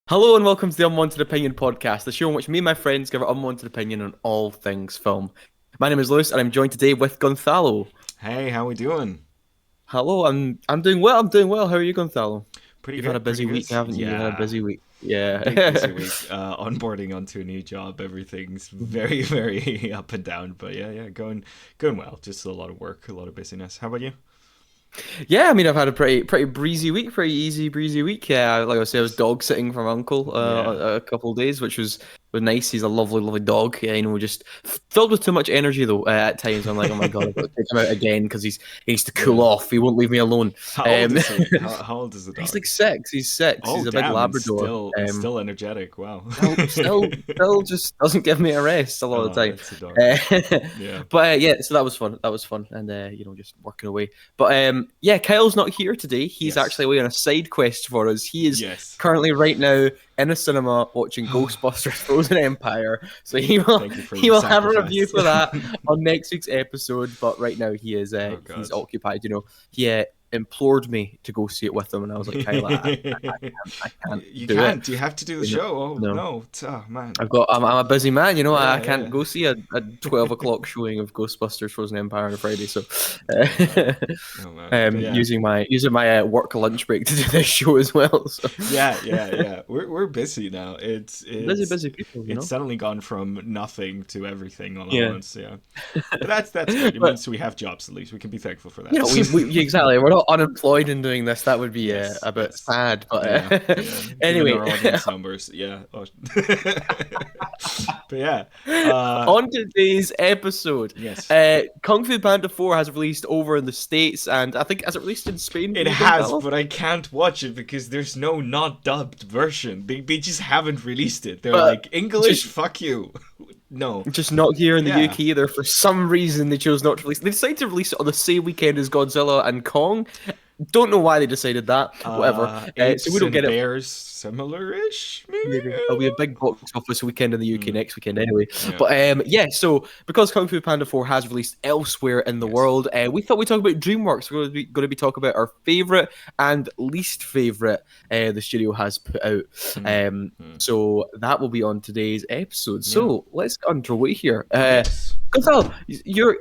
Hello and welcome to the Unwanted Opinion podcast, the show in which me and my friends give our unwanted opinion on all things film. My name is Lewis and I'm joined today with Gonzalo. Hey, how we doing? Hello, I'm doing well. I'm doing well. How are you, Gonzalo? Pretty You've had a good, pretty busy good. week, haven't you? You've had a Yeah, busy week. big busy Yeah. week. Onboarding onto a new job, everything's very, very up and down. But yeah, going well. Just a lot of work, a lot of busyness. How about you? Yeah, I mean, I've had a pretty breezy week, pretty easy breezy week. Yeah, like I said, I was dog sitting for my uncle Yeah, a couple of days, which was nice. He's a lovely dog. Yeah, just filled with too much energy though at times. I'm like, oh my god, I've got to take him out again because he needs to cool yeah. off. He won't leave me alone. How old Um, is he? How old is the he's dog? like six. He's six. Oh, He's a big damn, and Labrador. still energetic. Wow. Still just doesn't give me a rest a lot of Oh, the time. that's adorable. Yeah. But yeah, so that was fun. That was fun, and just working away. But yeah, Kyle's not here today. He's Yes. actually away on a side quest for us. He is Yes. currently right now in a cinema watching Ghostbusters: Frozen Empire. So he will Thank you for he your will have a review sacrifice. for that on next week's episode. But right now Oh he's God. occupied. He implored me to go see it with him, and I was like, Kyle, I can't You do it. can't. You have to do the You know, show. Oh no. no. Oh man. I'm a busy man, I Yeah, can't yeah. go see a 12 o'clock showing of Ghostbusters Frozen Empire on a Friday. So, Oh man. uh, Oh man. But yeah. using my work lunch break to do this show as well. So, Yeah. We're busy now. It's busy, it's busy people, it's suddenly gone from nothing to everything all at Yeah. once. Yeah. But that's good. It But means we have jobs at least. We can be thankful for we that. exactly. We're not unemployed in doing this. That would be Yes, a bit yes. sad. But Yeah, yeah. Given anyway, our audience numbers, yeah. Oh. But yeah. Uh on today's episode, yes. Kung Fu Panda 4 has released over in the States, and I think has it released in Spain for It you, has, Gonzalo? but I can't watch it because there's no not dubbed version. They just haven't released it. They're But like, English, just fuck you. No. Just not here in the Yeah. UK either. For some reason, they chose not to release. They decided to release it on the same weekend as Godzilla and Kong. Don't know why they decided that. Whatever. So we Apes don't and get it. bears, similar-ish, maybe? Maybe it'll be a big box office weekend in the UK Mm, next weekend anyway. yeah. But yeah, so because Kung Fu Panda 4 has released elsewhere in the Yes. world, we thought we'd talk about DreamWorks. We're going to be talking about our favorite and least favorite the studio has put out. Mm, Um, mm. so that will be on today's episode. Yeah. So let's get underway here. Yes. Gonzalo, you're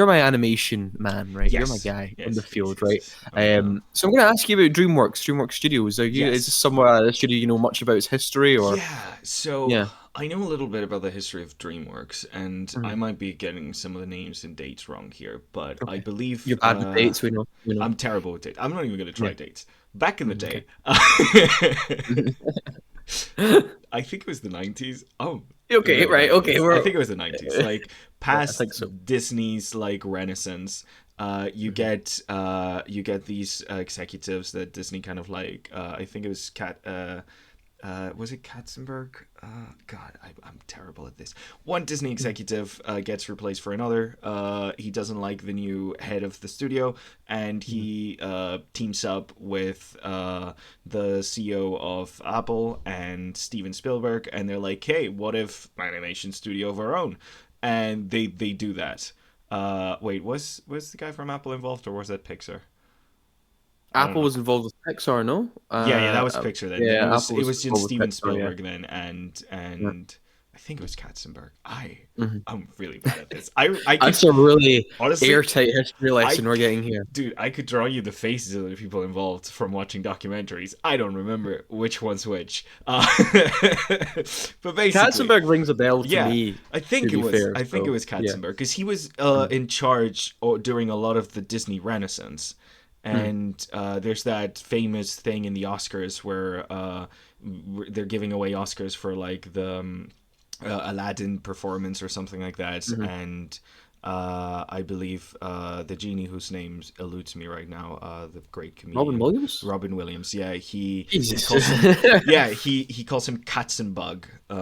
my animation man, right? You're my Yes. guy in the Yes. Yes. field, Yes. right? Yes. Uh-huh. So I'm going to ask you about DreamWorks Studios. Is this Yes. somewhere a studio you know much about its history, or Yeah, so yeah? I know a little bit about the history of DreamWorks, and I Mhm. might be getting some of the names and dates wrong here, but I Okay, believe you're bad with dates. We know. We know. I'm terrible with dates. I'm not even going to Yeah. try dates. Back in the Okay. day, I think it was the 90s. Oh, Okay. Right. Okay. I We're. think it was the 90s. Like Yeah, I past think so. Disney's like Renaissance, Mhm. you get these executives that Disney kind of like. I think it was was it Katzenberg? God, I'm terrible at this. One Disney executive gets replaced for another. He doesn't like the new head of the studio, and Mhm. he teams up with the CEO of Apple and Steven Spielberg, and they're like, "Hey, what if animation studio of our own?" And they do that. Wait, was the guy from Apple involved, or was that Pixar? I don't Apple know. was involved with Pixar, no? Yeah, that was Picture then. Then Yeah, Apple it was was just involved with Steven Pixar. Yeah. Spielberg then, and Yeah. I think it was Katzenberg. Mhm. I'm really bad at this. I could That's a really honestly airtight history lesson I we're getting here. dude, I could draw you the faces of the people involved from watching documentaries. I don't remember which one's which. But basically, Katzenberg rings a bell to yeah, me. I To think it be was. fair, I think it so was yeah. Katzenberg because he was Mm. in charge during a lot of the Disney Renaissance, Mm. and there's that famous thing in the Oscars where they're giving away Oscars for like the Aladdin performance or something like that, Mhm. and I believe the genie whose name eludes me right now, the great Robin comedian Williams. Robin Williams. Yeah, he Jesus. calls him. Yeah, he calls him Katzenbug on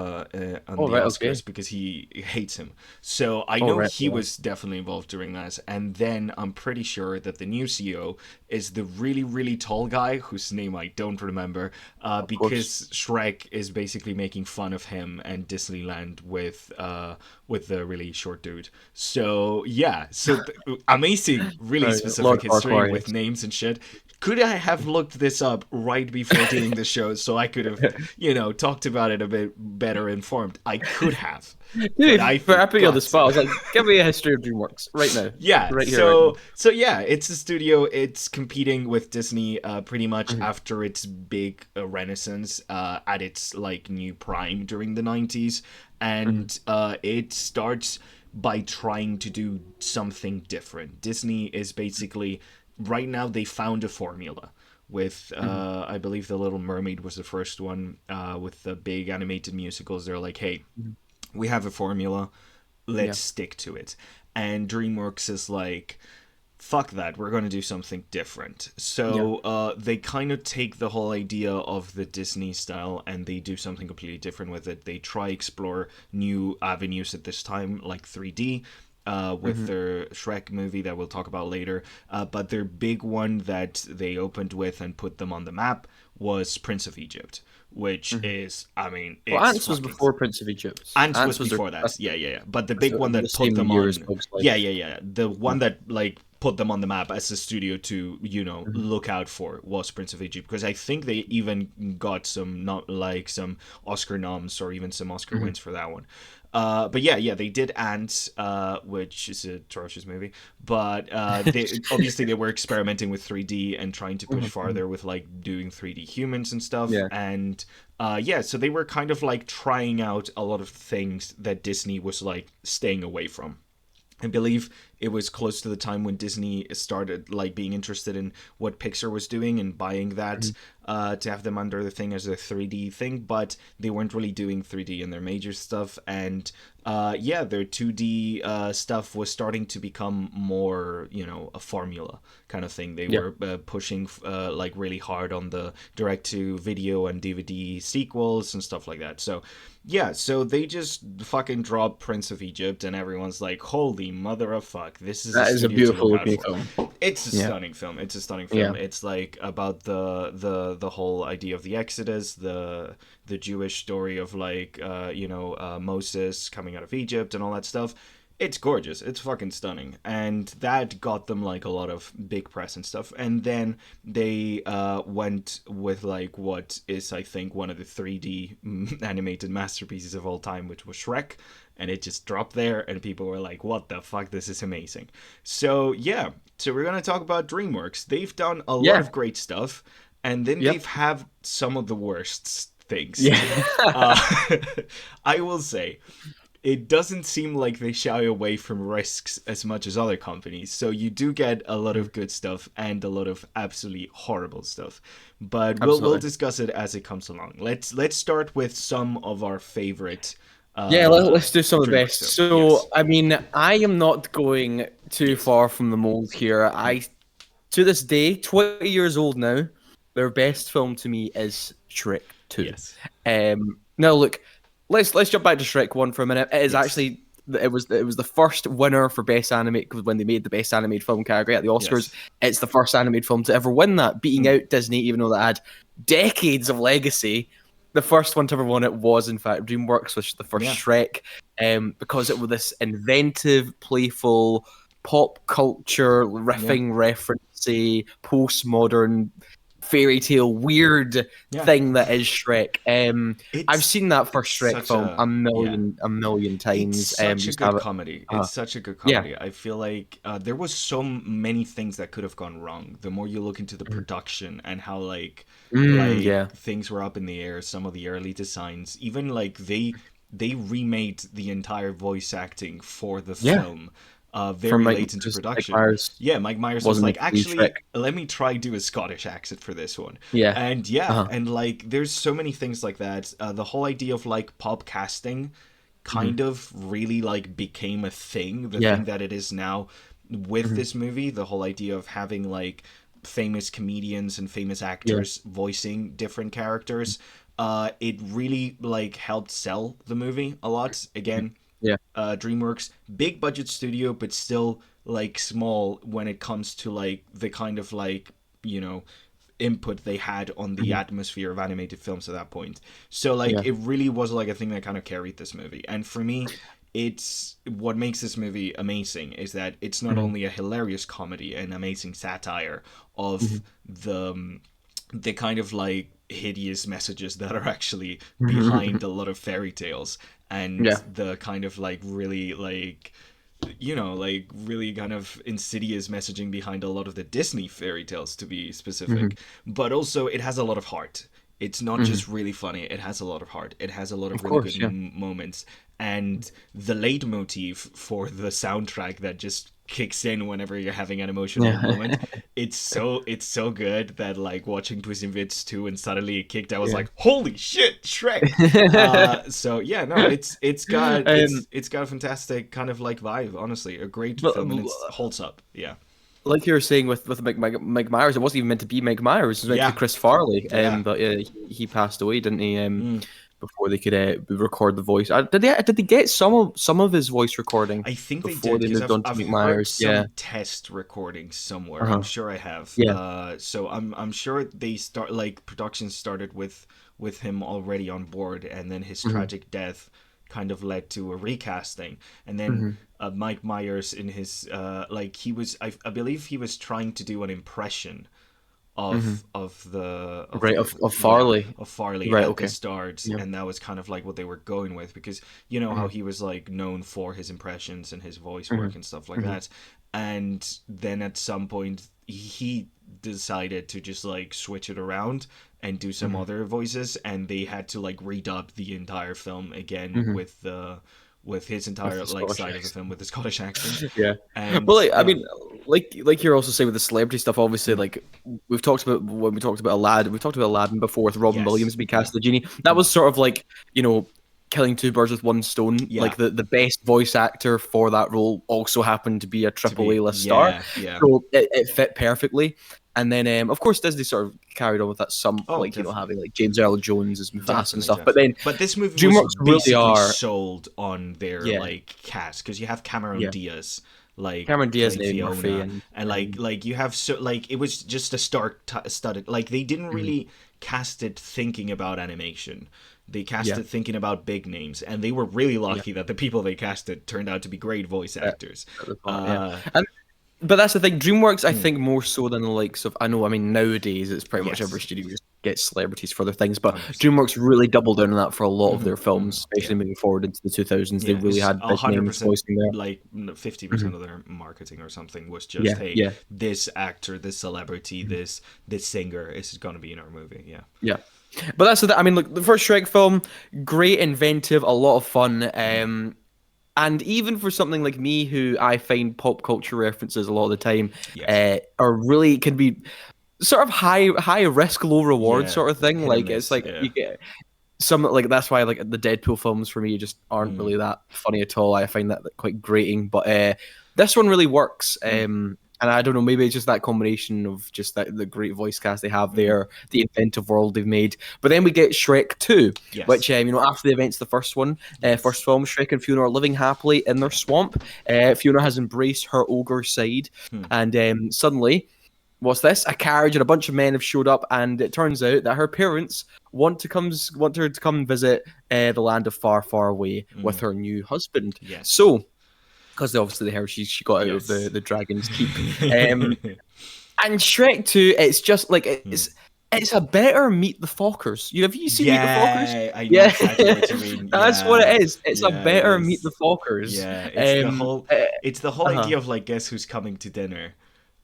Oh the right. Okay. Oscars because he hates him. So I Oh know right. he Yeah. was definitely involved during that. And then I'm pretty sure that the new CEO is the really tall guy whose name I don't remember, Of course. because Shrek is basically making fun of him and Disneyland with the really short dude. So So yeah, amazing, really Lord specific history with Farquaad. names and shit. Could I have looked this up right before doing the show so I could have, talked about it a bit better informed? I could have, but Dude, I for I put you on the forgot spot. I to. was like, give me a history of DreamWorks right now, Yeah, right here, right now. so yeah, it's a studio. It's competing with Disney pretty much Mhm, after its big renaissance at its like new prime during the 90s, mhm, and it starts by trying to do something different. Disney is basically right now they found a formula with mhm, I believe The Little Mermaid was the first one with the big animated musicals. They're like, hey, mhm. we have a formula, let's Yeah. stick to it. And DreamWorks is like, fuck that, we're going to do something different. Yeah. So they kind of take the whole idea of the Disney style and they do something completely different with it. They try explore new avenues at this time, like 3D. With Mhm, their Shrek movie that we'll talk about later. But their big one that they opened with and put them on the map was Prince of Egypt, which mhm. is, I mean, Well, it's Ants was fucking. before Prince of Egypt. Ants was Ants was their before that. Yeah, yeah, yeah. But the big one the that put same them year as on. Bugs Yeah, Life. yeah, yeah. The Yeah. one that like put them on the map as a studio to Mhm, look out for was Prince of Egypt, because I think they even got some not like some Oscar noms or even some Oscar mhm, wins for that one. But yeah, yeah, they did Ants, which is a atrocious movie. But they obviously they were experimenting with 3D and trying to push mhm, mhm. farther with like doing 3D humans and stuff. Yeah. And yeah, so they were kind of like trying out a lot of things that Disney was like staying away from. I believe it was close to the time when Disney started like being interested in what Pixar was doing and buying that Mhm, to have them under the thing as a 3D thing, but they weren't really doing 3D in their major stuff. And yeah, their 2D stuff was starting to become more, a formula kind of thing. They yeah. were pushing like really hard on the direct to video and DVD sequels and stuff like that. So yeah, so they just fucking dropped Prince of Egypt, and everyone's like, "Holy mother of fuck! This is a That is a studio to beautiful look out looking for." film. It's a Yeah. stunning film. It's a stunning Yeah. film. It's like about the whole idea of the Exodus, the Jewish story of like Moses coming out of Egypt and all that stuff. It's gorgeous. It's fucking stunning, and that got them like a lot of big press and stuff. And then they went with like what is I think one of the 3D animated masterpieces of all time, which was Shrek, and it just dropped there, and people were like, "What the fuck? This is amazing." So yeah, so we're gonna talk about DreamWorks. They've done a lot Yeah. of great stuff, and then they've Yep. had some of the worst things. Yeah. Uh, I will say it doesn't seem like they shy away from risks as much as other companies. So you do get a lot Mhm, of good stuff and a lot of absolutely horrible stuff. But we'll absolutely. discuss it as it comes along. Let's start with some of our favorite Yeah, let's do some of the DreamWorks best. film. So, Yes. I mean, I am not going too Yes. far from the mold here. To this day, 20 years old now, their best film to me is Shrek 2. Yes. Now look, let's jump back to Shrek 1 for a minute. It is Yes. actually it was the first winner for best animated because when they made the best animated film category at the Oscars, Yes. it's the first animated film to ever win that, beating Mm. out Disney, even though that had decades of legacy. The first one to ever win it was, in fact, DreamWorks, which is the first Yeah. Shrek, because it was this inventive, playful, pop culture, Yeah. riffing, referencey, postmodern, fairy tale, weird Yeah. thing that is Shrek. I've It's seen that it's first Shrek such film a yeah. a million It's times. such a Just good have it. comedy. Uh, It's such a good yeah. comedy. I feel like there was so many things that could have gone wrong. The more you look into the Mm, production and how yeah. things were up in the air, some of the early designs, even like they remade the entire voice acting for the Yeah. film From very Mike, late into because Mike production. Myers Yeah, Mike Myers was wasn't like, making the Shrek. actually, let me try do a Scottish accent for this one. Yeah. And yeah, Uh-huh. and like there's so many things like that. The whole idea of like pop casting Mhm. kind of really like became a thing, the Yeah. thing that it is now with Mhm. this movie, the whole idea of having like famous comedians and famous Yeah. actors voicing different characters. It really like helped sell the movie a lot. Mhm. Again, Yeah. DreamWorks, big budget studio, but still like small when it comes to like the kind of like you know input they had on the Mhm. atmosphere of animated films at that point. So like Yeah. it really was like a thing that kind of carried this movie. And for me, it's what makes this movie amazing is that it's not Mhm. only a hilarious comedy and amazing satire of Mhm. the kind of like hideous messages that are actually behind Mhm. a lot of fairy tales, and Yeah. the kind of like really like like really kind of insidious messaging behind a lot of the Disney fairy tales, to be Mhm. specific. But also, it has a lot of heart. It's not Mhm. just really funny, it has a lot of heart. It has a lot of Of really good course, yeah. moments. And the leitmotif for the soundtrack that just kicks in whenever you're having an emotional Yeah. moment, it's so good that like watching Puss in Boots 2 and suddenly it kicked, I was Yeah. like, holy shit, Shrek. So yeah, no, it's got Um, it's got a fantastic kind of like vibe. Honestly, a great but film, and it holds up. Yeah, like you were saying with Mike Myers, it wasn't even meant to be Mike Myers. It was meant to be yeah, Chris Farley. yeah. But he passed away, didn't he? Mm. Before they could record the voice. Did they get some of his voice recording I think they before did they because moved I've on to I've Mike heard Myers? Yeah. some test recordings somewhere. I'm Uh-huh. sure I have. Yeah. So I'm sure they start like production started with him already on board, and then his Hmm. tragic death kind of led to a recasting, and then Hmm. Mike Myers in his like he was I believe he was trying to do an impression Hmm. of Right, the of yeah Farley. of Farley Right. at the Okay. start, Yeah. and that was kind of like what they were going with, because you know how Hmm. he was like known for his impressions and his voice Hmm. work and stuff like Hmm. that. And then at some point he decided to just like switch it around and do some Hmm. other voices, and they had to like redub the entire film again Hmm. with his With entire the like Scottish side of the film accent. with the Scottish accent. Yeah. And Well, like, I yeah, mean, like you're also saying with the celebrity stuff. Obviously, mm, like we've talked about when we talked about Aladdin. We talked about Aladdin before with Robin yes, Williams being yeah, cast as the genie. That mm, was sort of like killing two birds with one stone. yeah, Like the best voice actor for that role also happened to be a to triple A be, list star, yeah, yeah. so it fit perfectly. And then, of course, Disney sort of carried on with that. Some Oh, like definitely. having like James Earl Jones as Mufasa and Definitely, stuff. But definitely. then But this movie was DreamWorks really basically are, sold on their yeah, like cast, because you have Cameron yeah. Diaz like Cameron Diaz playing and Eddie Murphy Fiona, and and like you have so like it was just a studded. Like they didn't mhm, really cast it thinking about animation. They cast yeah, it thinking about big names, and they were really yeah. lucky that the people they casted turned out to be great voice At, actors. at the part, yeah. Uh, And but that's the thing. DreamWorks, I mm, think, more so than the likes of. I know. I mean, nowadays it's pretty much every yes, studio just gets celebrities for their things. But 100%. DreamWorks really doubled down on that for a lot of Hmm. their Hmm. films, Yeah. especially moving forward into the 2000s. They Yeah, really it's had a big hundred names percent voicing there. like 50% Hmm. of their marketing or something was just, Yeah, hey, yeah, this actor, this celebrity, mhm, this singer is going to be in our movie. Yeah. yeah. But that's the thing. I mean, look, the first Shrek film, great, inventive, a lot of fun. Mm. And even for something like me, who I find pop culture references a lot of the time, Yes. are really can be sort of high risk, low reward Yeah. sort of thing. Hit or Like it's miss. like Yeah. you get some like that's why like the Deadpool films for me just aren't Mm. really that funny at all. I find that quite grating. But this one really works. Mm. And I don't know, maybe it's just that combination of just that the great voice cast they have Mm. there, the inventive world they've made. But then we get Shrek 2, Yes. which after the events of the first one, Yes. first film, Shrek and Fiona are living happily in their swamp. Fiona has embraced her ogre side, Hmm. and suddenly what's this? A carriage and a bunch of men have showed up, and it turns out that her parents want her to come visit the land of far, far away with Mm. her new husband. Yes. So, because obviously they heard she got out of the Yes. the dragon's keep, um, and Shrek 2, it's just like Hmm. it's a better Meet the Fockers. Have you seen Meet the Fockers? Yeah, I know Yeah, exactly what you mean. that's what Yeah, it is. It's a yeah, it better Meet the is. Fockers. Yeah, Um, uh, it's the whole uh-huh. idea of like guess who's coming to dinner,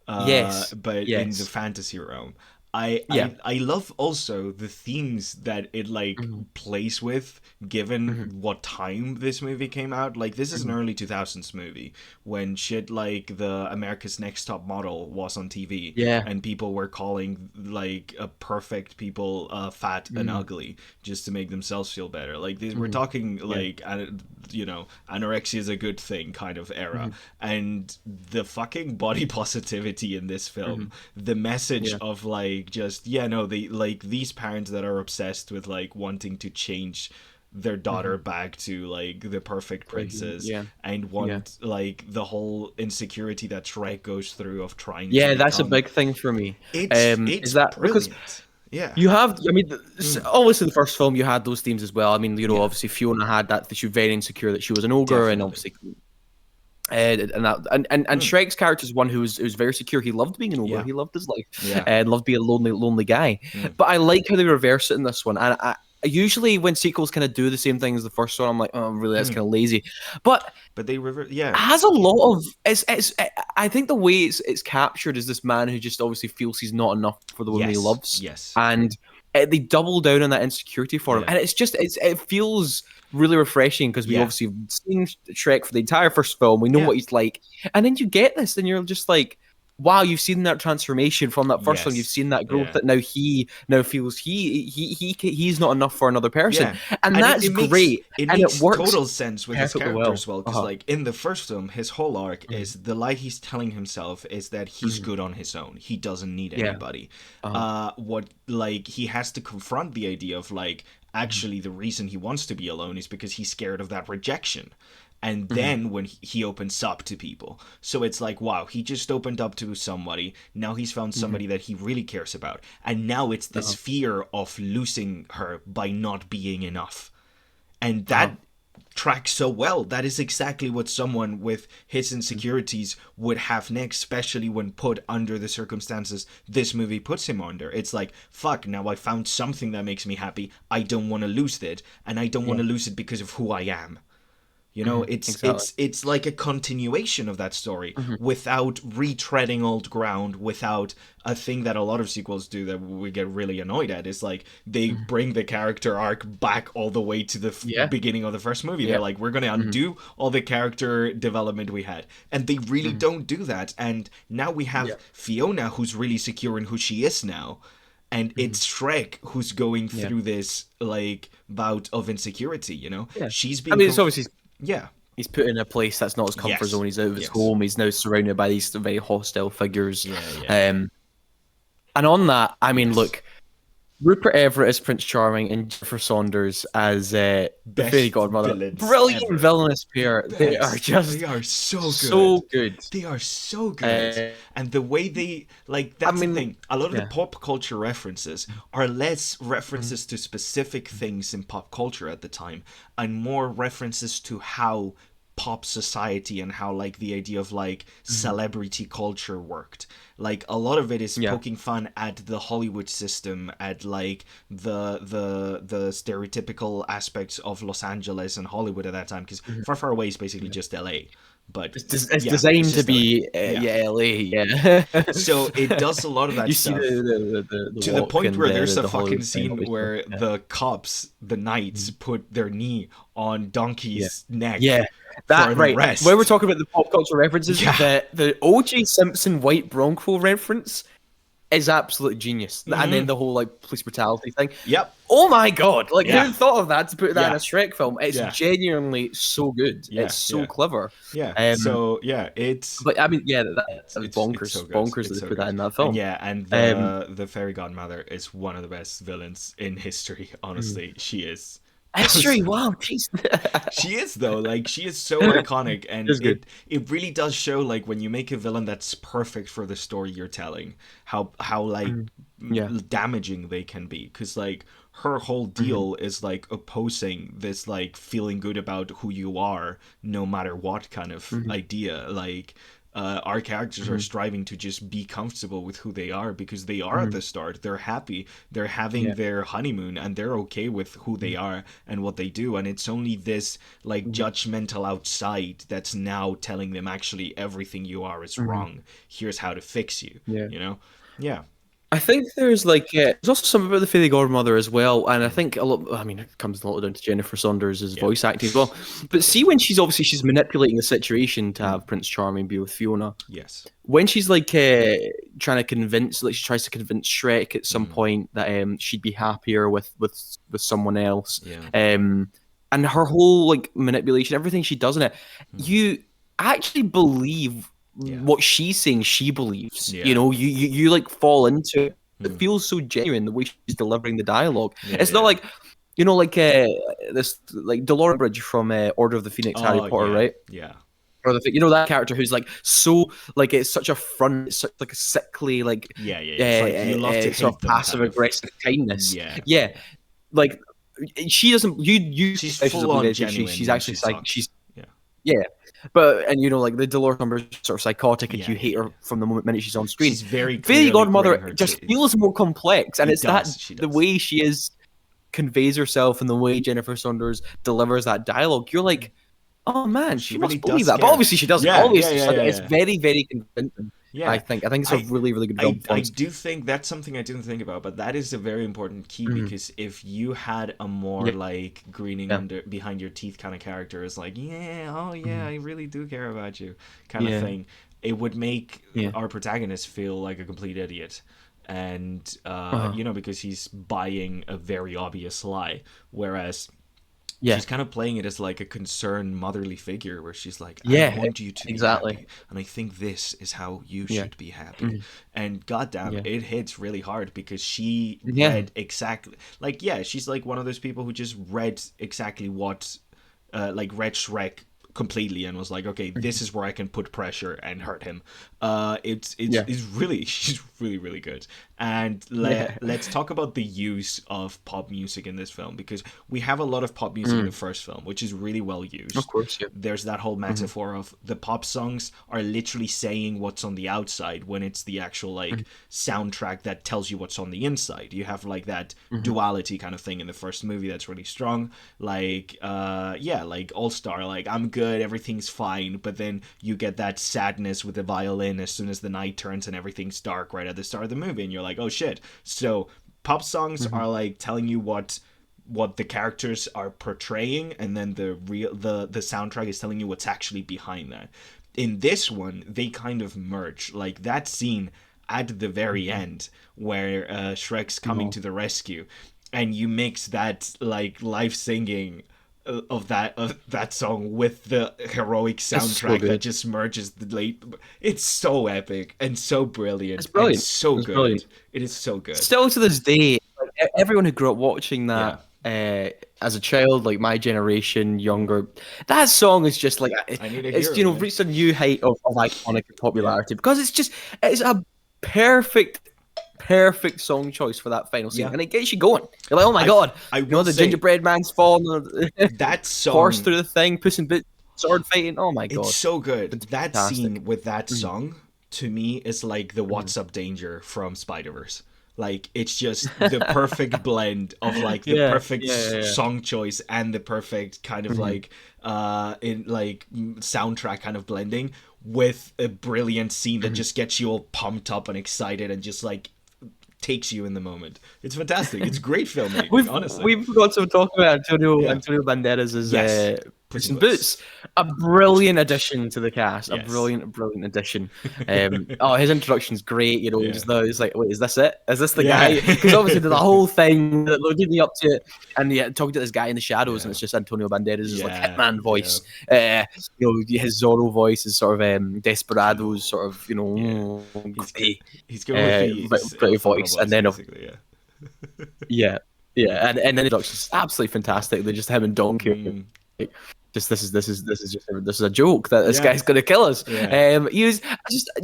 Yes, but in the yes, fantasy realm. I, yeah. I I love also the themes that it like Hmm. plays with, given Hmm. what time this movie came out. Like this is an Hmm. early 2000s movie when shit like the America's Next Top Model was on TV, Yeah. and people were calling like a perfect people fat and Hmm. ugly just to make themselves feel better. Like this, we're Hmm. talking Yeah. like anorexia is a good thing kind of era, Hmm. and the fucking body positivity in this Hmm. film, the message Yeah. of like just yeah no they like these parents that are obsessed with like wanting to change their Hmm. daughter back to like the perfect princess, Yeah. and Yeah. want like the whole insecurity that Shrek goes through of trying to Yeah, that's a become big thing for me. it's Is that because brilliant. Yeah. You have, I mean, obviously the first film you had those themes as well. I mean, Yeah. obviously Fiona had that she was very insecure that she was an ogre, and Definitely. obviously, and Shrek's character is one who was very secure. He loved being an ogre. Yeah. He loved his life, Yeah. and loved being a lonely guy. But I like how they reverse it in this one. And usually when sequels kind of do the same thing as the first one, I'm like, oh, really, that's kind of lazy. But But they it has a lot of it's. I think the way it's captured is this man who just obviously feels he's not enough for the woman he loves, Yes. and they double down on that insecurity for him, and it feels really refreshing because we obviously seen Shrek for the entire first film. We know what he's like, and then you get this, and you're just like, wow, you've seen that transformation from that first one. You've seen that growth that now feels he's not enough for another person, and that's great. It and makes it works total sense with his character as well, because like in the first film, his whole arc is the lie he's telling himself is that he's good on his own. He doesn't need anybody. What like he has to confront the idea of like actually the reason he wants to be alone is because he's scared of that rejection. And then when he opens up to people, so it's like, wow, he just opened up to somebody, now he's found somebody that he really cares about, and now it's this fear of losing her by not being enough. And that tracks so well. That is exactly what someone with his insecurities would have next, especially when put under the circumstances this movie puts him under. It's like, fuck, now I found something that makes me happy, I don't want to lose it, and I don't want to lose it because of who I am. You know, it's like a continuation of that story without retreading old ground, without a thing that a lot of sequels do that we get really annoyed at. Is like they bring the character arc back all the way to the beginning of the first movie. They're like, we're going to undo all the character development we had. And they really don't do that. And now we have Fiona, who's really secure in who she is now. And it's Shrek who's going through this like bout of insecurity, you know? She's being it's obviously he's put in a place that's not his comfort zone. He's out of his home. He's now surrounded by these very hostile figures. And on that, I mean, look, Rupert Everett as Prince Charming and Jennifer Saunders as the fairy godmother. Brilliant villainous pair. They are so good. They are so good. And the way they, like, that's the thing. A lot of the pop culture references are less references to specific things in pop culture at the time and more references to how pop society and how like the idea of like celebrity culture worked. Like a lot of it is poking fun at the Hollywood system, at like the stereotypical aspects of Los Angeles and Hollywood at that time, because Far Far Away is basically just LA. But it's designed to be LA. So it does a lot of that stuff. The to the point where there's a fucking Hollywood scene where the cops, the knights, put their knee on Donkey's neck. That right. When we're talking about the pop culture references, the O.J. Simpson White Bronco reference is absolute genius. And then the whole like police brutality thing. Oh my god! Like who thought of that to put that in a Shrek film? It's genuinely so good. It's so clever. It's. But I mean, that's bonkers. It's so bonkers that they put that in that film. And the fairy godmother is one of the best villains in history. Honestly, she is. History, wow, jeez. She is though, like she is so iconic, and it really does show like when you make a villain that's perfect for the story you're telling, how like damaging they can be, because like her whole deal is like opposing this like feeling good about who you are no matter what kind of idea. Like our characters are striving to just be comfortable with who they are, because they are at the start. They're happy. They're having their honeymoon, and they're okay with who they are and what they do. And it's only this like judgmental outside that's now telling them actually everything you are is wrong. Here's how to fix you. You know? Yeah. I think there's like there's also something about the fairy godmother as well, and I think a lot. I mean, it comes a lot down to Jennifer Saunders' voice acting as well. But see, when she's manipulating the situation to have Prince Charming be with Fiona. Yes. When she's like trying to convince, like she tries to convince Shrek at some point that she'd be happier with someone else. And her whole like manipulation, everything she does in it, you actually believe. What she's saying she believes. You know, you like fall into it. It feels so genuine the way she's delivering the dialogue. It's not like, this like Dolores Bridge from Order of the Phoenix, Harry Potter, right? or that character who's like so like it's such a front, it's such like a sickly like It's like you love to sort hate of them, passive kind of. aggressive kindness. Yeah, Yeah, like she doesn't. You she's if she's a full on bleed genuine she's when actually she talks. she's Yeah, yeah, but and like the Dolores Umbridge sort of psychotic, and yeah, you hate her from the minute she's on screen. she's very Fairy clearly gritting Godmother her just teeth. feels more complex, and It it's that does. She the does. way she is conveys herself and the way Jennifer Saunders delivers that dialogue. You're like, oh man, She she really must believe does that. But care. obviously she doesn't. Yeah, yeah, Obviously, yeah, yeah, it's yeah. very, very convincing. Yeah, I think it's a really, really good film I performance. do think that's something I didn't think about, but that is a very important key because if you had a more Yeah. like grinning Yeah. under behind your teeth kind of character, is like, yeah, oh yeah, I really do care about you, kind of Yeah. thing, it would make Yeah. our protagonist feel like a complete idiot. And because he's buying a very obvious lie, whereas Yeah. she's kind of playing it as like a concerned motherly figure where she's like, Yeah, I want you to exactly. be happy, and I think this is how you Yeah. should be happy. And goddamn, Yeah. it hits really hard because she Yeah. read exactly like, yeah, she's like one of those people who just read exactly what read Shrek completely and was like, okay, this is where I can put pressure and hurt him. It's really, she's really, really good. And let's talk about the use of pop music in this film, because we have a lot of pop music in the first film, which is really well used. Of course, yeah. There's that whole metaphor of the pop songs are literally saying what's on the outside when it's the actual like soundtrack that tells you what's on the inside. You have like that duality kind of thing in the first movie that's really strong. Like like All Star, like I'm good, everything's fine, but then you get that sadness with the violin as soon as the night turns and everything's dark right at the start of the movie, and you're like, oh shit. So pop songs are like telling you what the characters are portraying, and then the soundtrack is telling you what's actually behind that. In this one, they kind of merge. Like that scene at the very end where Shrek's coming to the rescue, and you mix that like live singing of that song with the heroic soundtrack that just merges the late. It's so epic and so brilliant. It's brilliant. And so good. Brilliant. It is so good. Still to this day, like, everyone who grew up watching that as a child, like my generation, younger, that song is just like it's reached a new height of iconic popularity because it's a perfect song choice for that final scene, and it gets you going. You're like, oh my god, the gingerbread man's falling, that song, horse through the thing, Puss in Boots, sword fighting. Oh my god, it's so good. It's that fantastic. Scene with that song to me is like the What's Up Danger from Spider-Verse. Like it's just the perfect blend of like the perfect song choice and the perfect kind of like in like soundtrack kind of blending with a brilliant scene that just gets you all pumped up and excited and just like takes you in the moment. It's fantastic. It's great filmmaking, honestly. We forgot to talk about Antonio Banderas' Puss in Boots. A brilliant addition to the cast. A brilliant addition. His introduction's great. He's like, wait, is this it? Is this the guy? Because obviously there's a whole thing that they're leading up to it, and talking to this guy in the shadows, and it's just Antonio Banderas' like hitman voice. His Zorro voice is sort of Desperado's sort of he's going with pretty voice, and then yeah, and then the introduction's absolutely fantastic. They just him and Donkey. This is a joke that this guy's gonna kill us. He was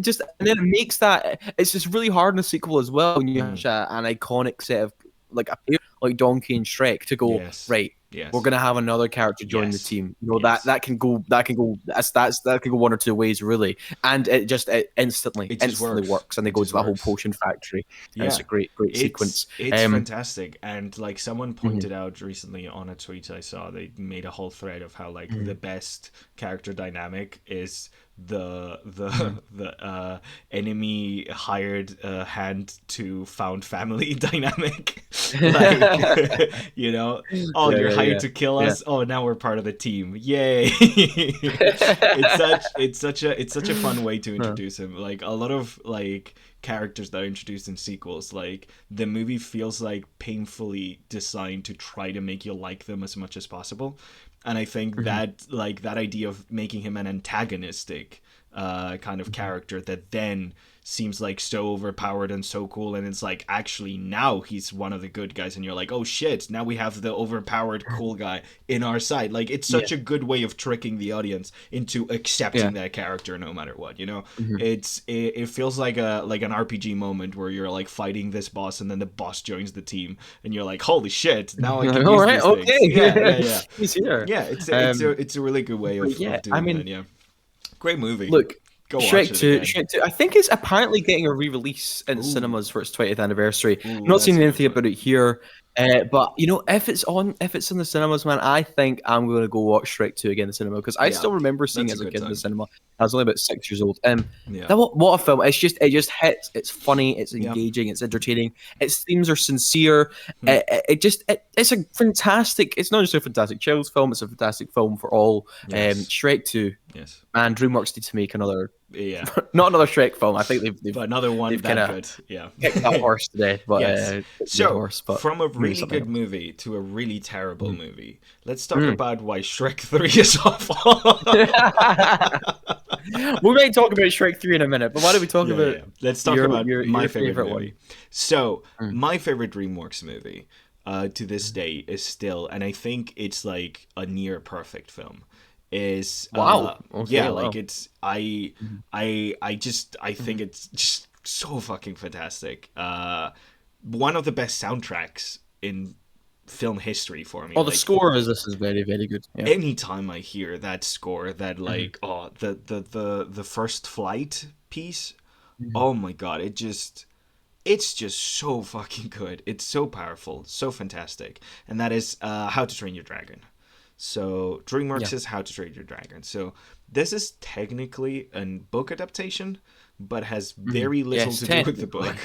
just and then it makes that it's just really hard in a sequel as well when you have an iconic set of like a pair like Donkey and Shrek to go right. We're gonna have another character join the team. That can go one or two ways really, and it instantly works, and they go to that whole potion factory. And it's a great sequence. It's fantastic, and like someone pointed out recently on a tweet I saw, they made a whole thread of how like the best character dynamic is the enemy hired hand to found family dynamic. Like, you're hired to kill us. Oh, now we're part of the team. Yay! It's such a fun way to introduce him. Like a lot of like characters that are introduced in sequels, like the movie feels like painfully designed to try to make you like them as much as possible. And I think that like that idea of making him an antagonistic kind of character that then seems like so overpowered and so cool, and it's like actually now he's one of the good guys, and you're like, oh shit, now we have the overpowered cool guy in our side. Like it's such a good way of tricking the audience into accepting that character no matter what, you know. It feels like an RPG moment where you're like fighting this boss, and then the boss joins the team, and you're like, holy shit, now I can use these things. Yeah. He's here. Yeah, it's a really good way of doing that. Yeah, great movie. Look, Go watch it again. Shrek 2, I think it's apparently getting a re-release in cinemas for its 20th anniversary. I'm not seeing anything about it here, but you know, if it's in the cinemas, man, I think I'm going to go watch Shrek 2 again in the cinema, because I still remember seeing it as a kid in the cinema. I was only about 6 years old. What a film! It just hits. It's funny. It's engaging. It's entertaining. Its themes are sincere. It's a fantastic. It's not just a fantastic child's film. It's a fantastic film for all. Shrek 2. Yes. Man, DreamWorks need to make another. Not another Shrek film. I think they've but another one that good. Kicked that horse today. But from a really good movie to a really terrible movie, let's talk about why Shrek 3 is awful. We may talk about Shrek 3 in a minute, but why don't we talk about? Let's talk about my favorite movie. One. So my favorite DreamWorks movie to this day is still, and I think it's like a near perfect film. Is like it's I think it's just so fucking fantastic. One of the best soundtracks in film history for me. The score is very, very good. Yeah. Anytime I hear that score, that like the first flight piece, oh my god, it's just so fucking good. It's so powerful, so fantastic, and that is How to Train Your Dragon. So DreamWorks is How to Train Your Dragon. So this is technically a book adaptation, but has very little to do with the book,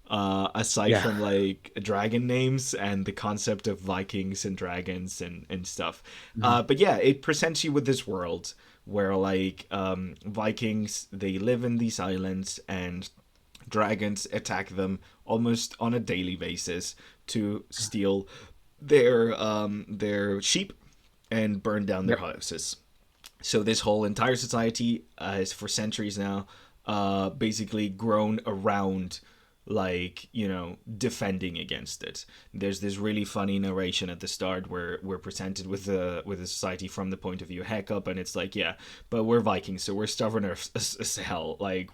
aside from like dragon names and the concept of Vikings and dragons and stuff. But yeah, it presents you with this world where like Vikings, they live in these islands, and dragons attack them almost on a daily basis to steal their sheep and burn down their houses. So this whole entire society has for centuries now basically grown around like, you know, defending against it. There's this really funny narration at the start where we're presented with a society from the point of view of Hiccup, and it's like, yeah, but we're Vikings, so we're stubborn as hell. Like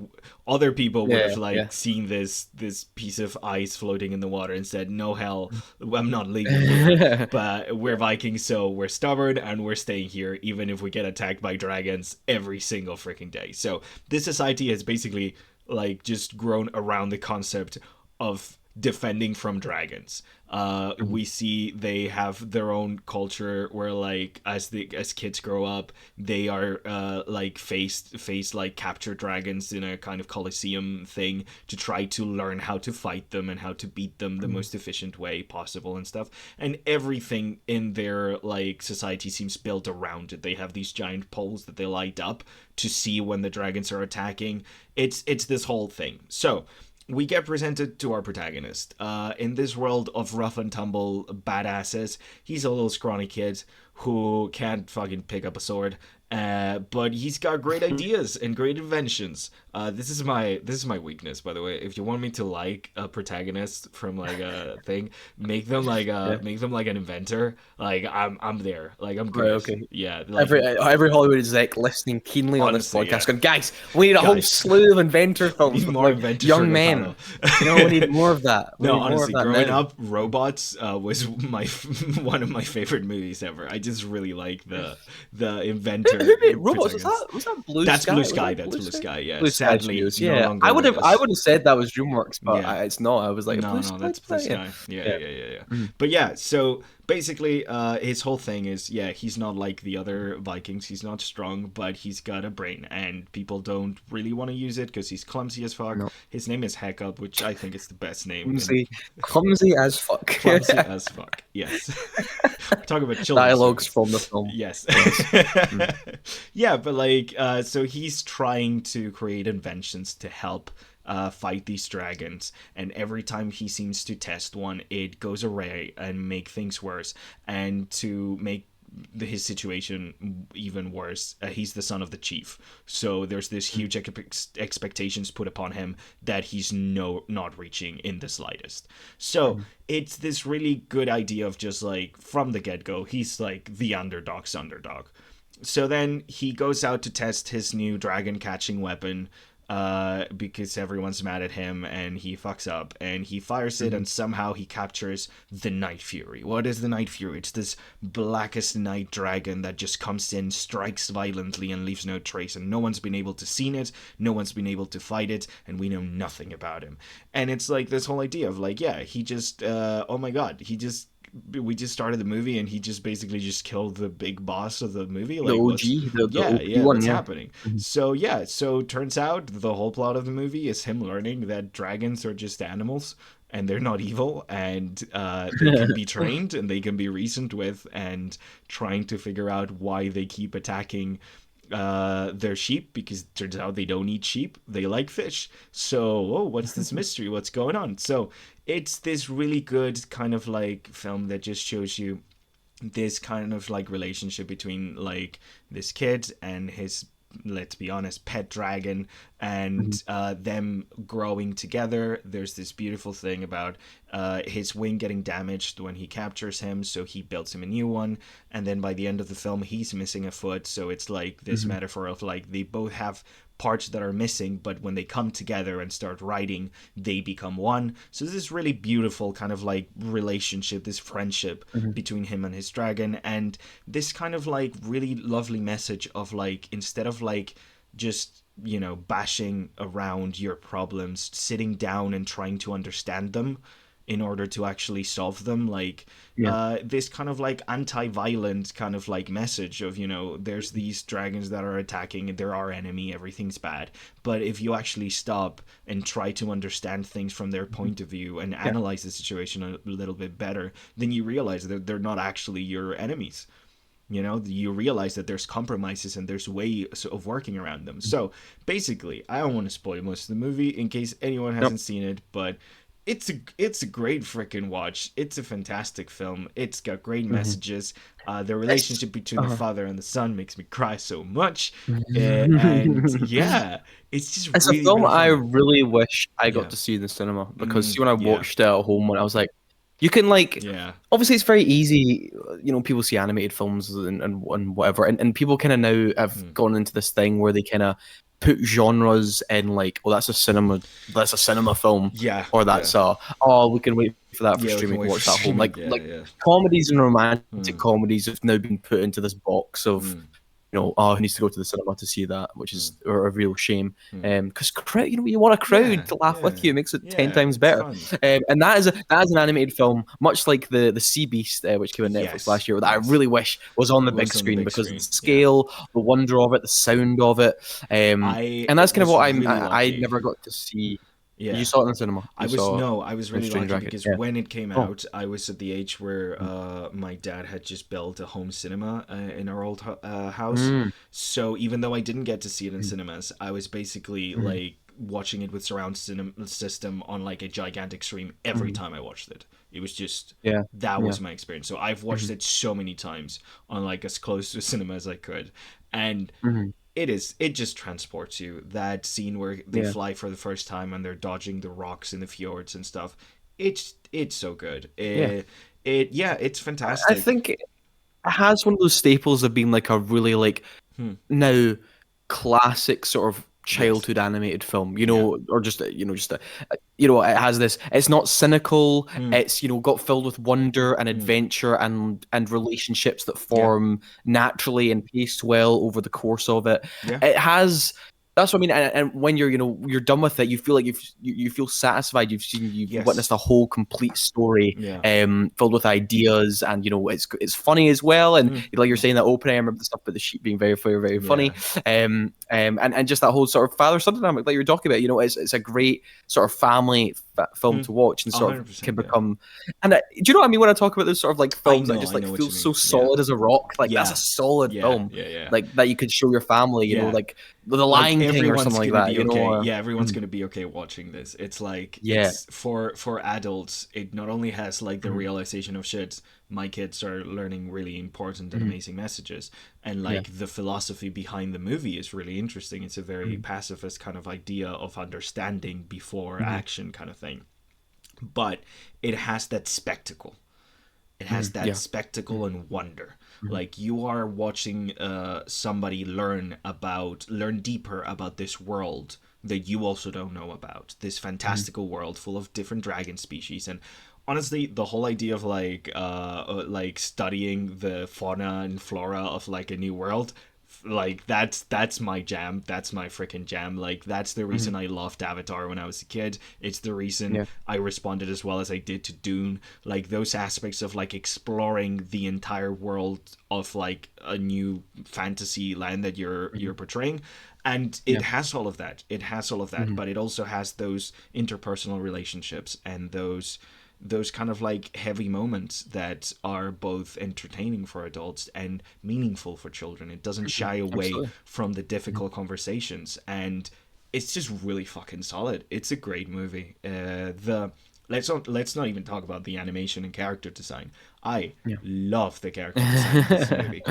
other people would have seen this piece of ice floating in the water and said, no, hell, I'm not leaving here. But we're Vikings, so we're stubborn and we're staying here even if we get attacked by dragons every single freaking day. So this society has basically like just grown around the concept of defending from dragons. We see they have their own culture where like as kids grow up, they are like face like capture dragons in a kind of Colosseum thing to try to learn how to fight them and how to beat them the most efficient way possible and stuff. And everything in their like society seems built around it. They have these giant poles that they light up to see when the dragons are attacking. It's this whole thing. So we get presented to our protagonist. In this world of rough and tumble badasses, he's a little scrawny kid who can't fucking pick up a sword. But he's got great ideas and great inventions. This is my weakness, by the way. If you want me to like a protagonist from like a thing, make them like an inventor. Like I'm there. Like I'm good. Right, okay. Yeah. Like, every Hollywood exec listening keenly on this podcast, going, guys, we need a whole slew of inventor films with more inventors, young men. You know, we need more of that. Honestly, growing up, Robots was one of my favorite movies ever. I just really like the inventor. Who made Robots? Was that Blue Sky? That's Blue Sky. That's Blue Sky. Yeah. Blue Sky Studios. Yeah. I would have said that was DreamWorks, but it's not. I was like, no, that's Blue Sky. Yeah. But yeah, so basically, his whole thing is, he's not like the other Vikings. He's not strong, but he's got a brain, and people don't really want to use it because he's clumsy as fuck. No. His name is Hiccup, which I think is the best name. Clumsy as fuck. Clumsy as fuck. Yes. Talk about children's dialogues from the film. Yes. Yeah, but like, so he's trying to create inventions to help fight these dragons, and every time he seems to test one, it goes awry and make things worse. And to make his situation even worse. He's the son of the chief, so there's this huge expectations put upon him that he's not reaching in the slightest. So it's this really good idea of just like from the get-go, he's like the underdog's underdog. So then he goes out to test his new dragon catching weapon, because everyone's mad at him, and he fucks up and he fires it, and somehow he captures the Night Fury. What is the Night Fury? It's this blackest night dragon that just comes in, strikes violently, and leaves no trace, and no one's been able to see it, no one's been able to fight it, and we know nothing about him. And it's like this whole idea of like, yeah, he just oh my god, we just started the movie and he just basically just killed the big boss of the movie. Like, the OG, the OP one, what's happening? So turns out the whole plot of the movie is him learning that dragons are just animals and they're not evil, and they can be trained and they can be reasoned with, and trying to figure out why they keep attacking their sheep, because it turns out they don't eat sheep, they like fish. So what's this mystery, what's going on? So it's this really good kind of like film that just shows you this kind of like relationship between like this kid and his, let's be honest, pet dragon, and them growing together. There's this beautiful thing about his wing getting damaged when he captures him, so he builds him a new one, and then by the end of the film he's missing a foot. So it's like this metaphor of like they both have parts that are missing, but when they come together and start riding, they become one. So this is really beautiful kind of like relationship, this friendship between him and his dragon, and this kind of like really lovely message of like, instead of like just, you know, bashing around your problems, sitting down and trying to understand them in order to actually solve them, like this kind of like anti-violent kind of like message of, you know, there's these dragons that are attacking and they're our enemy, everything's bad, but if you actually stop and try to understand things from their point of view and analyze the situation a little bit better, then you realize that they're not actually your enemies. You know, you realize that there's compromises and there's ways of working around them. So basically, I don't want to spoil most of the movie in case anyone hasn't seen it, but it's a great freaking watch. It's a fantastic film. It's got great messages. The relationship between the father and the son makes me cry so much. And yeah, it's just it's really, a film really I fun. really wish I got to see in the cinema, because see, when I watched it at home, when I was like, you can like, obviously it's very easy, you know, people see animated films and whatever, and people kind of now have gone into this thing where they kind of put genres in, like, oh, that's a cinema film, or that's oh, we can wait for that for streaming, we can watch that at home, like comedies and romantic comedies have now been put into this box of you know, oh, who needs to go to the cinema to see that, which is a real shame. Because you know, you want a crowd to laugh with you, it makes it 10 times better. And that is an animated film, much like the Sea Beast, which came on Netflix last year, that I really wish was on the big screen, because of the scale, the wonder of it, the sound of it, and that's kind of what I never got to see. You saw it in the cinema? I was really lucky because when it came out, I was at the age where my dad had just built a home cinema in our old house. So even though I didn't get to see it in cinemas, I was basically like watching it with surround system on like a gigantic screen every time I watched it. It was just that was my experience. So I've watched it so many times on like as close to cinema as I could, and it just transports you. That scene where they fly for the first time and they're dodging the rocks in the fjords and stuff. It's so good. It's fantastic. I think it has one of those staples of being like a really like now classic sort of childhood animated film, you know, or just you know, it has this, it's not cynical, it's, you know, got filled with wonder and adventure and relationships that form naturally and paced well over the course of it. It has, that's what I mean, and when you're, you know, you're done with it, you feel like you feel satisfied. You've witnessed a whole complete story, filled with ideas, and you know, it's funny as well. And like you're saying, that opening, I remember the stuff about the sheep being very, very, very funny, and just that whole sort of father son dynamic that you're talking about. You know, it's a great sort of family film to watch and sort of 100%, can become. And do you know what I mean when I talk about those sort of like films that just I like know what feel you mean. so solid as a rock? Like that's a solid film. Yeah. Like that you could show your family. You know, like The Lion King or something like that. Be You know, okay. or, Everyone's gonna be okay watching this. It's like it's for adults. It not only has like the realization of shit, my kids are learning really important and amazing messages, and like the philosophy behind the movie is really interesting. It's a very pacifist kind of idea of understanding before action kind of thing, but it has that spectacle. It has that spectacle and wonder. Like you are watching somebody learn deeper about this world that you also don't know about. This fantastical world full of different dragon species. And honestly, the whole idea of like studying the fauna and flora of like a new world, like that's my jam. That's my freaking jam. Like that's the reason I loved Avatar when I was a kid. It's the reason I responded as well as I did to Dune. Like those aspects of like exploring the entire world of like a new fantasy land that you're portraying. And it has all of that. But it also has those interpersonal relationships and those kind of like heavy moments that are both entertaining for adults and meaningful for children. It doesn't shy away from the difficult conversations, and it's just really fucking solid. It's a great movie. Let's not even talk about the animation and character design. I love the character design of this movie.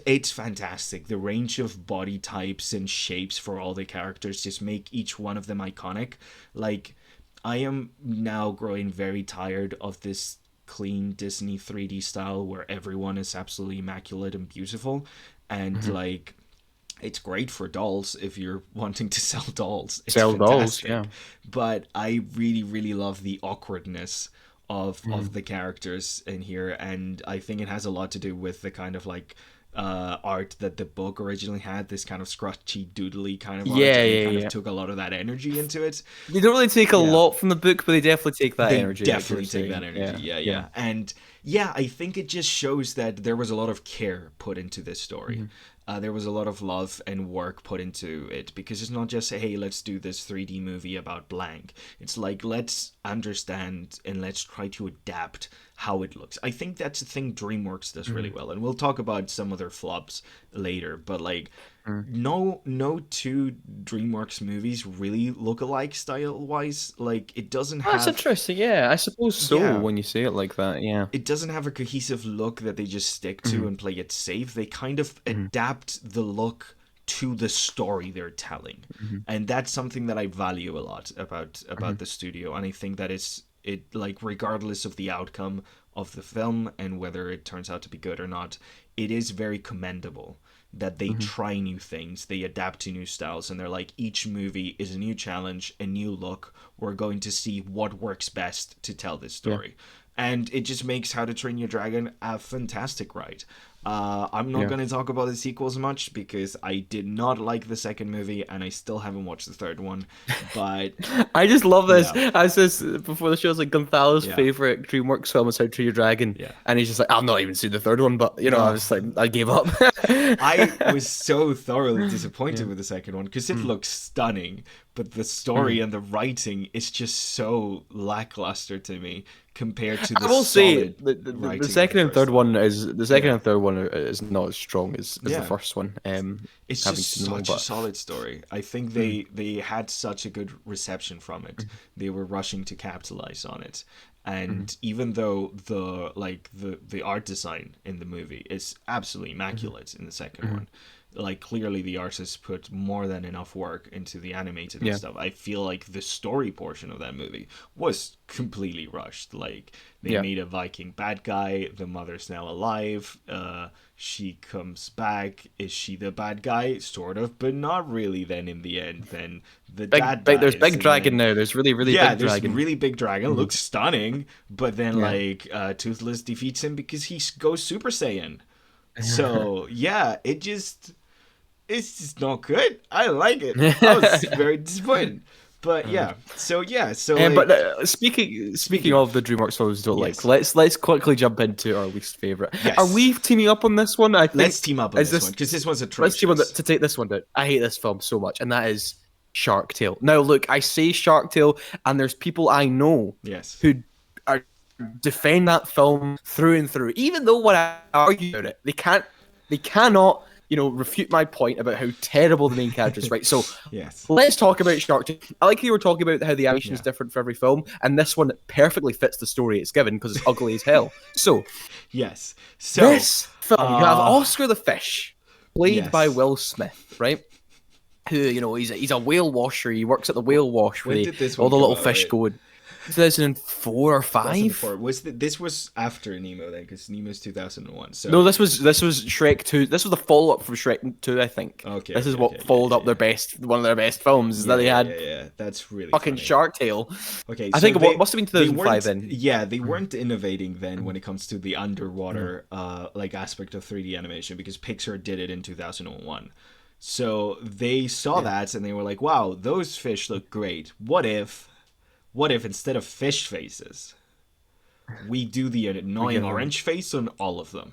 It's fantastic. The range of body types and shapes for all the characters just make each one of them iconic. Like, I am now growing very tired of this clean Disney 3D style where everyone is absolutely immaculate and beautiful. And like, it's great for dolls if you're wanting to sell dolls. It's fantastic. Dolls, But I really, really love the awkwardness of the characters in here. And I think it has a lot to do with the kind of like art that the book originally had, this kind of scratchy doodly kind of art, and they kind of took a lot of that energy into it. They don't really take a lot from the book, but they definitely take that energy. Definitely take that energy. Yeah. And I think it just shows that there was a lot of care put into this story. There was a lot of love and work put into it, because it's not just, hey, let's do this 3D movie about blank. It's like, let's understand and let's try to adapt how it looks. I think that's the thing DreamWorks does really well, and we'll talk about some of their flops later, but like no two DreamWorks movies really look alike style-wise. Like, it doesn't have... That's interesting, I suppose so, when you say it like that, It doesn't have a cohesive look that they just stick to and play it safe. They kind of adapt the look to the story they're telling. And that's something that I value a lot about the studio, and I think that it like, regardless of the outcome of the film and whether it turns out to be good or not, it is very commendable that they try new things, they adapt to new styles, and they're like, each movie is a new challenge, a new look. We're going to see what works best to tell this story. And it just makes How to Train Your Dragon a fantastic ride. I'm not going to talk about the sequels much, because I did not like the second movie, and I still haven't watched the third one. But I just love this. I said before the show, it's like Gonzalo's favorite DreamWorks film is How to Train Your Dragon, and he's just like, I've not even seen the third one, but you know, I was like, I gave up. I was so thoroughly disappointed with the second one, because it looks stunning, but the story and the writing is just so lackluster to me compared to the... I will say the second and third one is not as strong as the first one. It's just such a solid story. I think they had such a good reception from it. They were rushing to capitalize on it. And even though the art design in the movie is absolutely immaculate in the second one, like, clearly the artists put more than enough work into the animated and stuff. I feel like the story portion of that movie was completely rushed. Like, they made a Viking bad guy, the mother's now alive, she comes back. Is she the bad guy? Sort of, but not really. Then in the end, then the dad dies. There's big dragon now. There's really big dragon. Really big dragon. Looks stunning, but then Toothless defeats him because he goes Super Saiyan. So it's just not good. I like it. I was very disappointed. But speaking of the DreamWorks films don't like, let's quickly jump into our least favorite. Are we teaming up on this one? Let's team up on this one, because this one's atrocious. Let's team up to take this one down. I hate this film so much, and that is Shark Tale. Now, look, I say Shark Tale, and there's people I know who are defend that film through and through. Even though when I argue about it, they cannot, refute my point about how terrible the main character is, right? So let's talk about Shark Tale. I like you were talking about how the animation is different for every film, and this one perfectly fits the story it's given because it's ugly as hell. So this film, you have Oscar the Fish, played by Will Smith, right? Who, he's a whale washer. He works at the whale wash where all the little fish go. 2004 or 5. 2004. This was after Nemo then, because Nemo's 2001. So no, this was Shrek 2. This was the follow up from Shrek 2, I think. Okay. This is what followed up one of their best films. Is that they had. Yeah, that's really fucking funny. Shark Tale. Okay, I think it must have been 2005 then. Yeah, they weren't innovating then when it comes to the underwater aspect of 3D animation, because Pixar did it in 2001. So they saw that and they were like, "Wow, those fish look great. What if instead of fish faces, we do the annoying orange face on all of them?"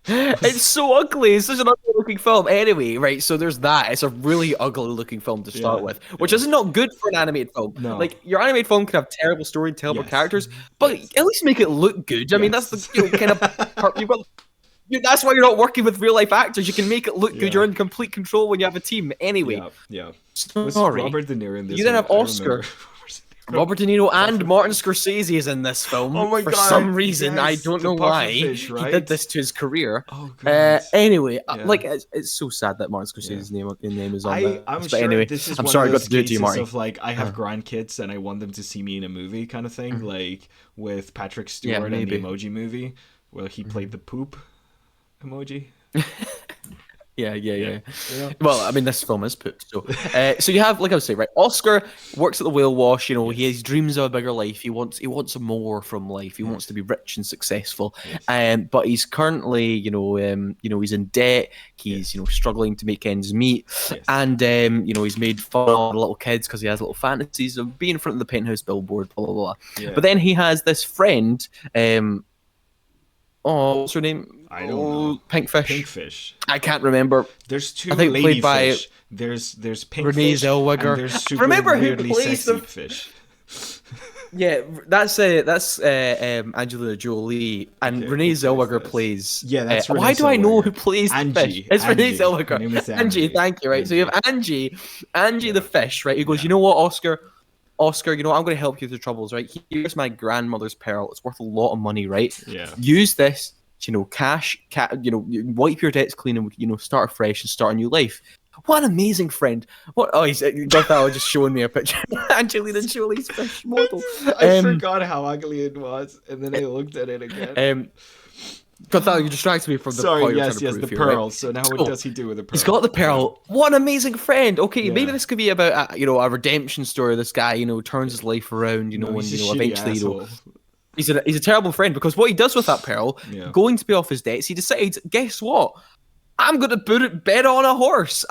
It's so ugly. It's such an ugly looking film. Anyway, right, so there's that. It's a really ugly looking film to start with, which is not good for an animated film. No. Like, your animated film can have terrible story and terrible characters, but at least make it look good. I mean, that's the kind of you've got. That's why you're not working with real life actors. You can make it look good. You're in complete control when you have a team. Anyway, sorry. Was Robert De Niro in this? You then have Oscar. Robert De Niro and Martin Scorsese is in this film. Oh my God. For some reason, I don't know why fish, right? he did this to his career. Oh God. Anyway, like it's so sad that Martin Scorsese's name is on that. I'm but sure anyway, this is I'm one sorry, of I those got to do it to you, cases Martin. of like I have grandkids and I want them to see me in a movie kind of thing, like with Patrick Stewart in the Emoji Movie, where he played the poop emoji. Yeah. Well, I mean, this film is poop. So you have, like I was saying, right? Oscar works at the whale wash. He has dreams of a bigger life. He wants more from life. He wants to be rich and successful. But he's currently, he's in debt. He's, struggling to make ends meet. And he's made fun of little kids because he has little fantasies of being in front of the penthouse billboard. Blah blah blah. But then he has this friend. What's her name? I don't know. Pinkfish. I can't remember. There's two. I think lady played by fish. There's Pinkfish. Renee Zellweger. And there's super remember weirdly who plays sexy the fish. Yeah, that's Angelina Jolie, and Renee Zellweger plays. Yeah, that's Renee why do I know who plays Angie. the fish? It's Renee Zellweger. Her name is Angie, thank you. Right, so you have Angie the fish. Right, who goes, you know what, Oscar, I'm going to help you through troubles. Right, here's my grandmother's pearl. It's worth a lot of money. Right, use this. Wipe your debts clean and start afresh and start a new life. What an amazing friend! He's Gonzalo just showing me a picture. Angelina Jolie's fish model. I forgot how ugly it was, and then I looked at it again. Gonzalo, you distracted me from the. Sorry, yes, the pearl. Right? So now what does he do with the pearl? He's got the pearl. What an amazing friend! Okay, maybe this could be about a redemption story. This guy, turns his life around. And eventually, He's a terrible friend because what he does with that pearl, going to pay off his debts, he decides, guess what? I'm going to bet on a horse.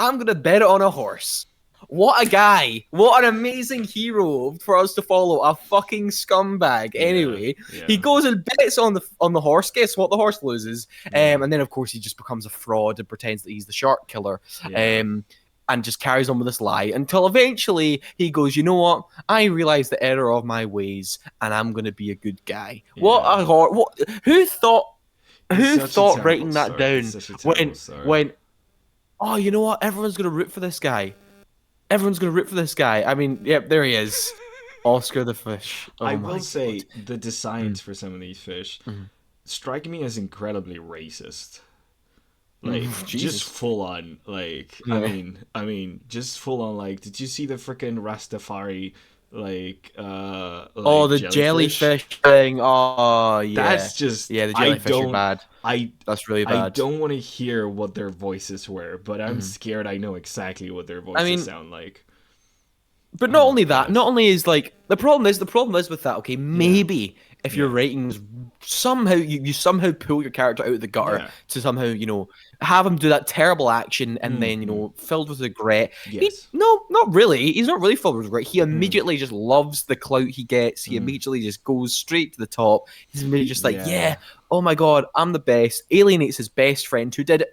What a guy. What an amazing hero for us to follow. A fucking scumbag. Anyway, he goes and bets on the horse. Guess what? The horse loses. And then, of course, he just becomes a fraud and pretends that he's the shark killer. And just carries on with this lie until eventually he goes, you know what? I realize the error of my ways, and I'm going to be a good guy. Yeah. Who thought writing that down when? Oh, you know what? Everyone's going to root for this guy. I mean, yep, there he is, Oscar the fish. I will say the designs for some of these fish strike me as incredibly racist. Like just full on, like I mean, just full on. Like, did you see the freaking Rastafari? The jellyfish thing. Oh yeah, that's just the jellyfish are bad. That's really bad. I don't want to hear what their voices were, but I'm scared. I know exactly what their voices sound like. But not only that, not only is like the problem is with that. Okay, maybe if your ratings somehow you somehow pull your character out of the gutter to somehow have him do that terrible action and then filled with regret. No, not really. He's not really filled with regret. He immediately just loves the clout he gets. He immediately just goes straight to the top. He's immediately just like, oh my god, I'm the best. Alienates his best friend who did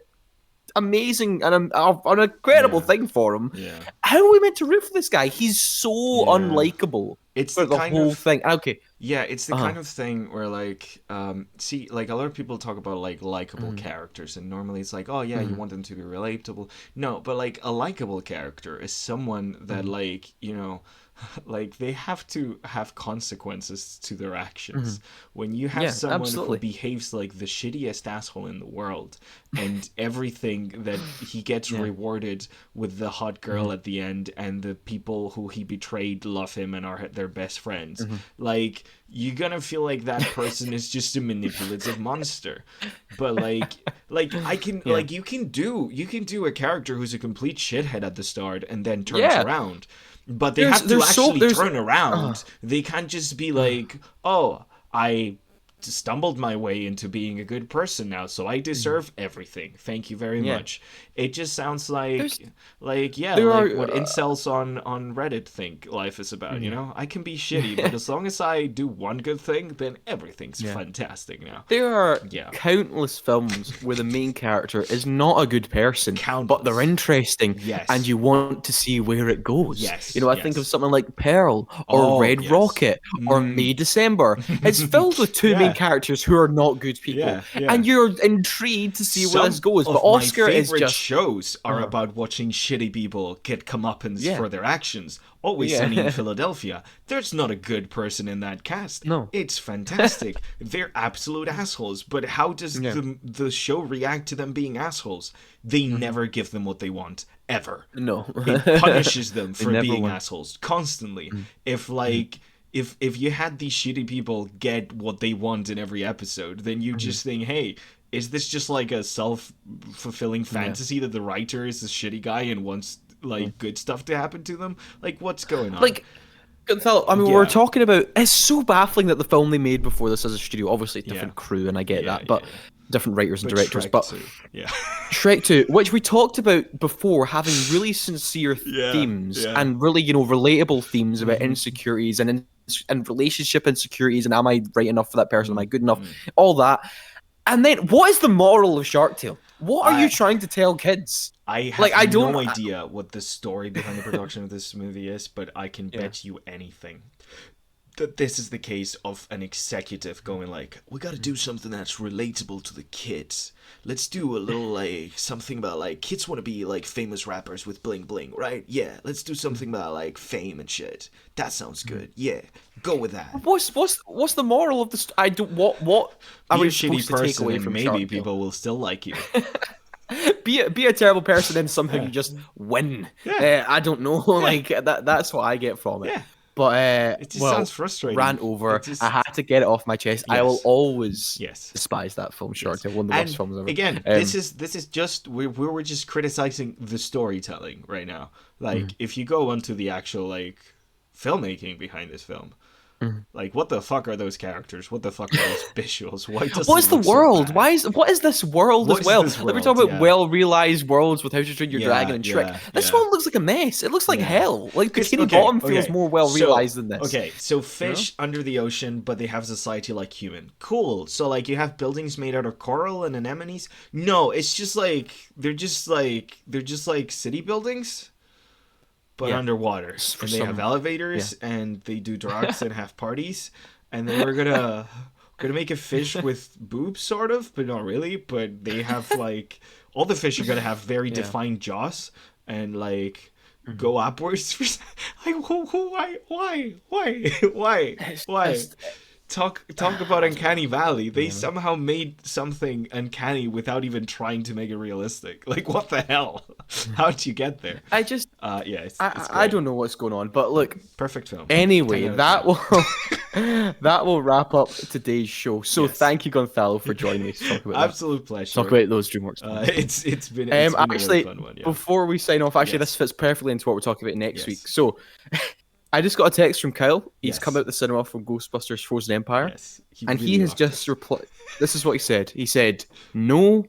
amazing and an incredible thing for him. Yeah. How are we meant to root for this guy? He's so unlikable. It's for the whole thing. Okay. Yeah, it's the kind of thing where like see, like a lot of people talk about like likable characters, and normally it's like, oh yeah, you want them to be relatable. No, but like a likable character is someone that like, you know, like they have to have consequences to their actions. When you have someone who behaves like the shittiest asshole in the world, and everything that he gets rewarded with the hot girl at the end, and the people who he betrayed love him and are their best friends, like you're gonna feel like that person is just a manipulative monster. But like I can like you can do a character who's a complete shithead at the start and then turns around. But they have to actually turn around. They can't just be like, oh, I stumbled my way into being a good person now, so I deserve everything. Thank you very much. It just sounds like what incels on Reddit think life is about, you know? I can be shitty, but as long as I do one good thing, then everything's fantastic now. There are countless films where the main character is not a good person, but they're interesting, and you want to see where it goes. You know, I think of something like Pearl, or Red Rocket, or May December. It's filled with two main characters who are not good people, and you're intrigued to see where this goes. But Oscar is just shows are about watching shitty people get comeuppance for their actions. Always Sunny in Philadelphia. There's not a good person in that cast. No. It's fantastic. They're absolute assholes. But how does the show react to them being assholes? They never give them what they want. Ever. No. It punishes them for being assholes. Constantly. If like... If you had these shitty people get what they want in every episode, then you just think, hey, is this just like a self-fulfilling fantasy that the writer is a shitty guy and wants like good stuff to happen to them? Like, what's going on? Like, Gonzalo, I mean, we're talking about, it's so baffling that the film they made before this as a studio, obviously different crew, and I get that, but different writers and directors, Shrek but 2. Shrek 2, which we talked about before, having really sincere themes and really, you know, relatable themes about insecurities and relationship insecurities, and am I right enough for that person? Am I good enough? All that. And then, what is the moral of Shark Tale? What are you trying to tell kids? I have no idea what the story behind the production of this movie is, but I can bet you anything that this is the case of an executive going like, we gotta do something that's relatable to the kids. Let's do a little like something about like kids want to be like famous rappers with bling bling, right? Yeah, let's do something about like fame and shit. That sounds good. Yeah, go with that. What's the moral of the I don't what are we supposed to take away from maybe Shark people will still like you. Be a terrible person and somehow you just win. I don't know, like that's what I get from it. But it just sounds frustrating. Rant over. I had to get it off my chest. I will always despise that film, Shark Tale. One of the worst films ever. Again, this is just we were just criticizing the storytelling right now. Like if you go onto the actual like filmmaking behind this film, like what the fuck are those characters? What the fuck are those visuals? What is the world? What is this world as well? Like we're talking about well-realized worlds with How to Train Your Dragon and Shrek. This one looks like a mess. It looks like hell. Like Bikini Bottom feels more well-realized than this. Okay, so fish under the ocean, but they have society like human. Cool. So like you have buildings made out of coral and anemones. No, it's just like they're just like city buildings. But underwater, and they have elevators, and they do drugs and have parties, and then we're gonna make a fish with boobs, sort of, but not really. But they have like all the fish are gonna have very defined jaws and like go upwards. Like why? Talk about Uncanny Valley. They somehow made something uncanny without even trying to make it realistic. Like, what the hell? How'd you get there? I just... it's I don't know what's going on, but look... Perfect film. Anyway, that will wrap up today's show. So thank you, Gonzalo, for joining us to talk about Absolute pleasure. Talk about those DreamWorks. It's been actually, a really fun one. Before we sign off, this fits perfectly into what we're talking about next week. So... I just got a text from Kyle. He's come out the cinema from Ghostbusters Frozen Empire. And he has just replied. This is what he said. He said, no,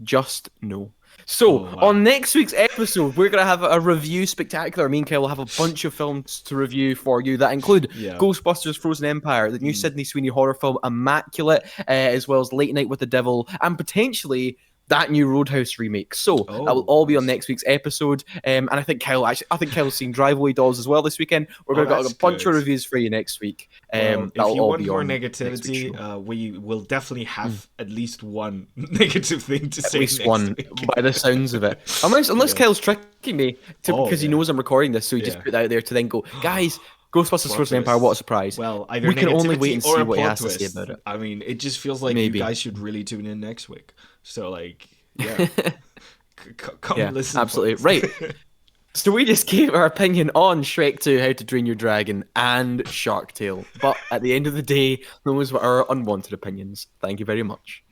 just no. So, on next week's episode, we're going to have a review spectacular. Me and Kyle will have a bunch of films to review for you that include Ghostbusters Frozen Empire, the new Sydney Sweeney horror film, Immaculate, as well as Late Night with the Devil, and potentially that new Roadhouse remake. So that will all be on next week's episode. And I think Kyle's seen Driveway Dolls as well this weekend. We're going to got a bunch of reviews for you next week. Well, if you want more negativity, we will definitely have at least one negative thing to say. At least one, by the sounds of it. Unless Kyle's tricking me because he knows I'm recording this, so he just put that out there to then go, guys. Ghostbusters Frozen Empire, what a surprise. Well, either we can only wait and see what he has to say about it. I mean, it just feels like you guys should really tune in next week. So, like, yeah. Come listen. Absolutely. Right. So we just gave our opinion on Shrek 2, How to Train Your Dragon, and Shark Tale. But at the end of the day, those were our unwanted opinions. Thank you very much.